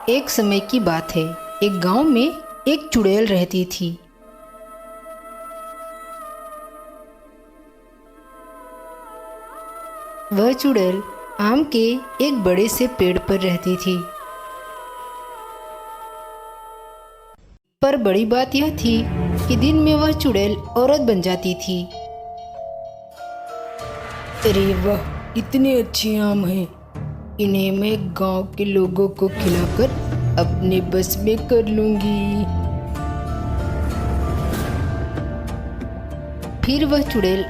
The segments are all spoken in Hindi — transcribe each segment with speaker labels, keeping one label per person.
Speaker 1: एक समय की बात है, एक गांव में एक चुड़ैल रहती थी। वह चुड़ैल आम के एक बड़े से पेड़ पर रहती थी। पर बड़ी बात यह थी कि दिन में वह चुड़ैल औरत बन जाती थी। अरे वाह, इतने अच्छे आम हैं, इन्हें मैं गांव के लोगों को खिलाकर अपने बस में कर लूंगी। फिर वह चुड़ैल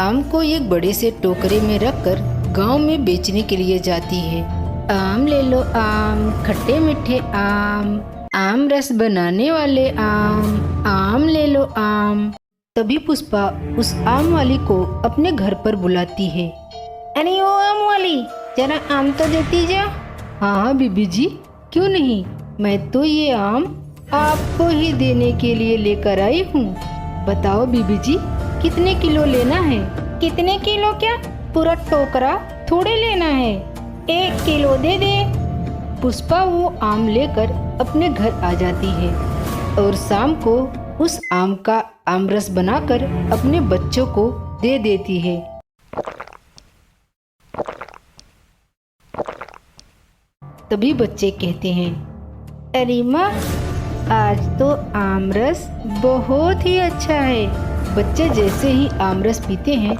Speaker 1: आम को एक बड़े से टोकरे में रखकर गांव में बेचने के लिए जाती है। आम ले लो आम, खट्टे मीठे आम, आम रस बनाने वाले आम, आम ले लो आम। तभी पुष्पा उस आम वाली को अपने घर पर बुलाती है। अरे ओ आम वाली, जरा आम तो देती जा। हाँ बीबी जी, क्यों नहीं, मैं तो ये आम आपको ही देने के लिए लेकर आई हूँ। बताओ बीबी जी, कितने किलो लेना है? कितने किलो क्या, पूरा टोकरा थोड़े लेना है, 1 किलो दे दे। पुष्पा वो आम लेकर अपने घर आ जाती है और शाम को उस आम का आमरस बनाकर अपने बच्चों को दे देती है। तभी बच्चे कहते हैं, अरे माँ, आज तो आमरस बहुत ही अच्छा है। बच्चे जैसे ही आमरस पीते हैं,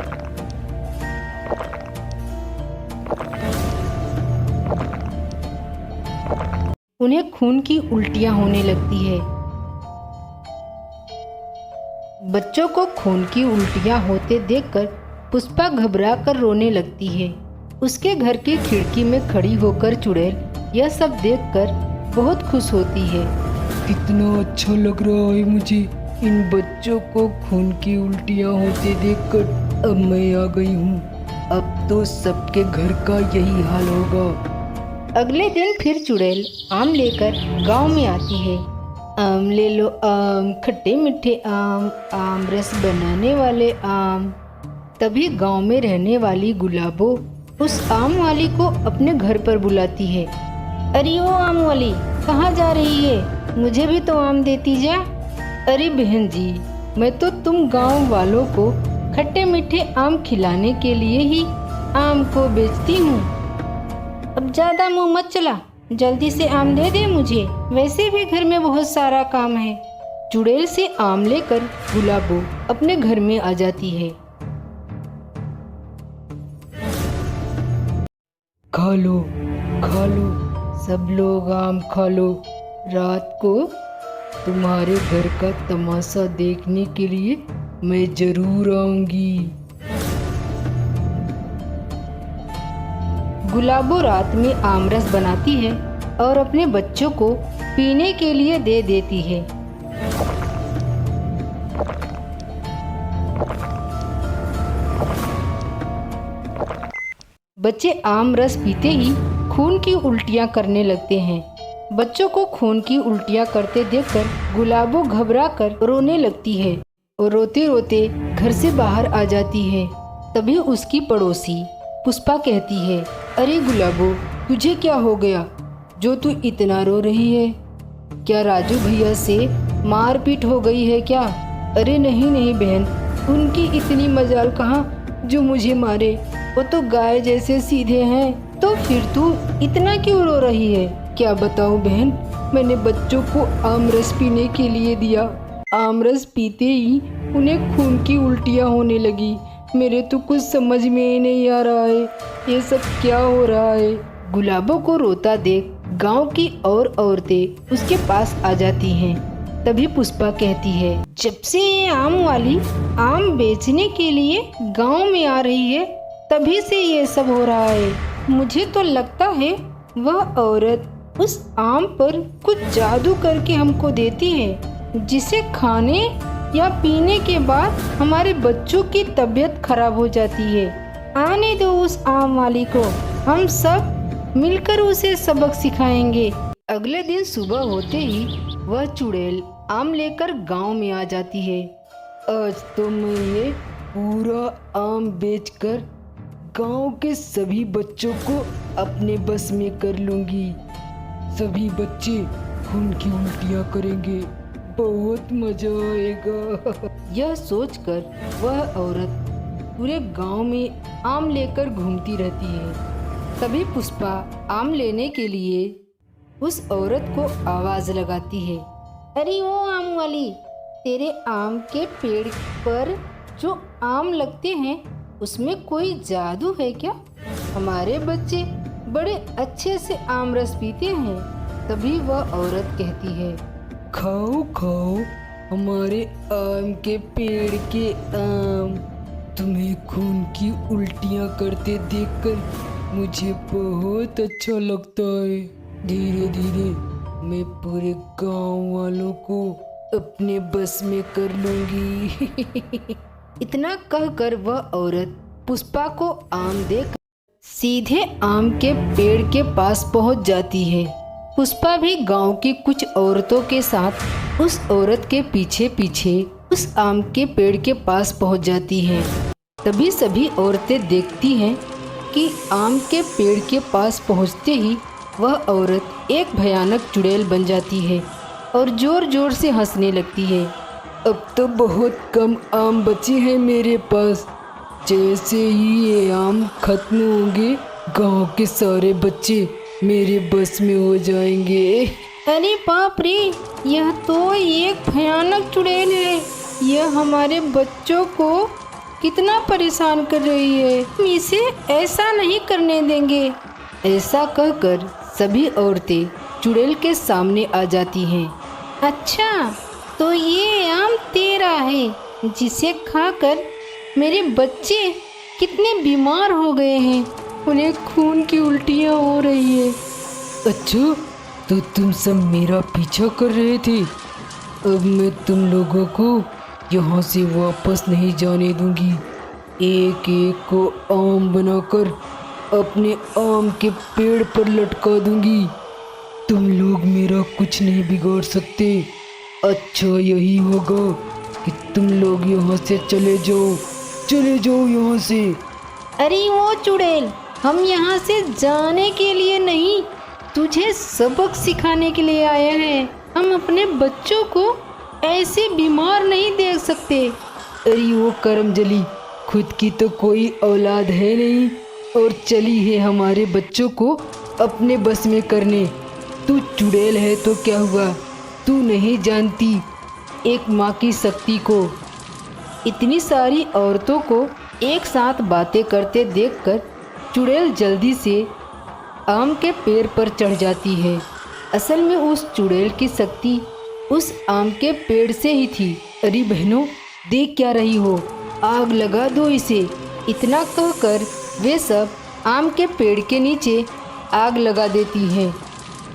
Speaker 1: उन्हें खून की उल्टियां होने लगती है। बच्चों को खून की उल्टियां होते देखकर पुष्पा घबरा कर रोने लगती है। उसके घर की खिड़की में खड़ी होकर चुड़ैल यह सब देखकर बहुत खुश होती है। कितना अच्छा लग रहा है मुझे इन बच्चों को खून की उल्टियां होते देखकर। अब मैं आ गई हूँ, अब तो सबके घर का यही हाल होगा। अगले दिन फिर चुड़ैल आम लेकर गांव में आती है। आम ले लो आम, खट्टे मीठे आम, आम रस बनाने वाले आम। तभी गांव में रहने वाली गुलाबो उस आम वाली को अपने घर पर बुलाती है। अरे ओ आम वाली, कहाँ जा रही है? मुझे भी तो आम देती जा। अरे बहन जी, मैं तो तुम गांव वालों को खट्टे मीठे आम खिलाने के लिए ही आम को बेचती हूँ। अब ज्यादा मुंह मत चला, जल्दी से आम दे दे मुझे, वैसे भी घर में बहुत सारा काम है। चुड़ैल से आम लेकर गुलाबो अपने घर में आ जाती है। खा लो, खा लो, सब लोग आम खा लो। रात को तुम्हारे घर का तमाशा देखने के लिए मैं जरूर आऊंगी। गुलाबो रात में आमरस बनाती है और अपने बच्चों को पीने के लिए दे देती है। बच्चे आम रस पीते ही खून की उल्टियां करने लगते हैं। बच्चों को खून की उल्टियां करते देखकर गुलाबो घबरा कर रोने लगती है और रोते रोते घर से बाहर आ जाती है। तभी उसकी पड़ोसी पुष्पा कहती है, अरे गुलाबो, तुझे क्या हो गया जो तू इतना रो रही है? क्या राजू भैया से मारपीट हो गई है क्या? अरे नहीं नहीं बहन, उनकी इतनी मजाल कहाँ जो मुझे मारे, वो तो गाय जैसे सीधे हैं। तो फिर तू इतना क्यों रो रही है? क्या बताऊं बहन, मैंने बच्चों को आमरस पीने के लिए दिया, आमरस पीते ही उन्हें खून की उल्टियां होने लगी। मेरे तो कुछ समझ में ही नहीं आ रहा है, ये सब क्या हो रहा है। गुलाबो को रोता देख गांव की और औरतें उसके पास आ जाती हैं। तभी पुष्पा कहती है, जब से ये आम वाली आम बेचने के लिए गांव में आ रही है, तभी से ये सब हो रहा है। मुझे तो लगता है वह औरत उस आम पर कुछ जादू करके हमको देती है, जिसे खाने या पीने के बाद हमारे बच्चों की तबीयत खराब हो जाती है। आने दो उस आम वाली को, हम सब मिलकर उसे सबक सिखाएंगे। अगले दिन सुबह होते ही वह चुड़ैल आम लेकर गांव में आ जाती है। आज तो मैं ये पूरा आम बेचकर गांव के सभी बच्चों को अपने बस में कर लूंगी। सभी बच्चे खून की उल्टियां करेंगे, बहुत मजा आएगा। यह सोचकर वह औरत पूरे गांव में आम लेकर घूमती रहती है। तभी पुष्पा आम लेने के लिए उस औरत को आवाज लगाती है। अरे ओ आम वाली, तेरे आम के पेड़ पर जो आम लगते हैं उसमें कोई जादू है क्या? हमारे बच्चे बड़े अच्छे से आम रस पीते हैं। तभी वह औरत कहती है, खाओ खाओ हमारे आम के पेड़ के आम। तुम्हें खून की उल्टियां करते देखकर मुझे बहुत अच्छा लगता है। धीरे धीरे मैं पूरे गांव वालों को अपने बस में कर लूंगी। इतना कहकर वह औरत पुष्पा को आम देकर सीधे आम के पेड़ के पास पहुंच जाती है। पुष्पा भी गांव की कुछ औरतों के साथ उस औरत के पीछे पीछे उस आम के पेड़ के पास पहुंच जाती है। तभी सभी औरतें देखती हैं कि आम के पेड़ के पास पहुंचते ही वह औरत एक भयानक चुड़ैल बन जाती है और जोर जोर से हंसने लगती है। अब तो बहुत कम आम बचे हैं मेरे पास। जैसे ही ये आम खत्म होंगे गांव के सारे बच्चे मेरे बस में हो जाएंगे। अरे बाप रे, यह तो एक भयानक चुड़ैल है। यह हमारे बच्चों को कितना परेशान कर रही है। हम इसे ऐसा नहीं करने देंगे। ऐसा कहकर सभी औरतें चुड़ैल के सामने आ जाती हैं। अच्छा, तो ये आम तेरा है, जिसे खाकर मेरे बच्चे कितने बीमार हो गए हैं। उन्हें खून की उल्टियाँ हो रही है। अच्छा, तो तुम सब मेरा पीछा कर रहे थे। अब मैं तुम लोगों को यहाँ से वापस नहीं जाने दूंगी। एक एक को आम बनाकर अपने आम के पेड़ पर लटका दूंगी। तुम लोग मेरा कुछ नहीं बिगाड़ सकते। अच्छा, यही होगा कि तुम लोग यहाँ से चले जाओ यहाँ से। अरे वो चुड़ैल, हम यहाँ से जाने के लिए नहीं, तुझे सबक सिखाने के लिए आए हैं। हम अपने बच्चों को ऐसे बीमार नहीं देख सकते। अरे वो करमजली, खुद की तो कोई औलाद है नहीं और चली है हमारे बच्चों को अपने बस में करने। तू चुड़ैल है तो क्या हुआ, तू नहीं जानती एक माँ की शक्ति को। इतनी सारी औरतों को एक साथ बातें करते देखकर चुड़ैल जल्दी से आम के पेड़ पर चढ़ जाती है। असल में उस चुड़ैल की शक्ति उस आम के पेड़ से ही थी। अरे बहनों, देख क्या रही हो, आग लगा दो इसे। इतना कहकर वे सब आम के पेड़ के नीचे आग लगा देती हैं।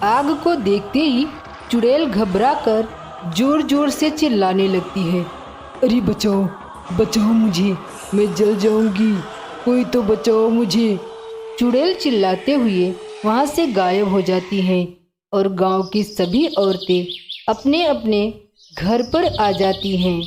Speaker 1: आग को देखते ही चुड़ैल घबराकर जोर जोर से चिल्लाने लगती है। अरे बचाओ बचाओ मुझे, मैं जल जाऊंगी, कोई तो बचाओ मुझे। चुड़ैल चिल्लाते हुए वहाँ से गायब हो जाती हैं और गांव की सभी औरतें अपने अपने घर पर आ जाती हैं।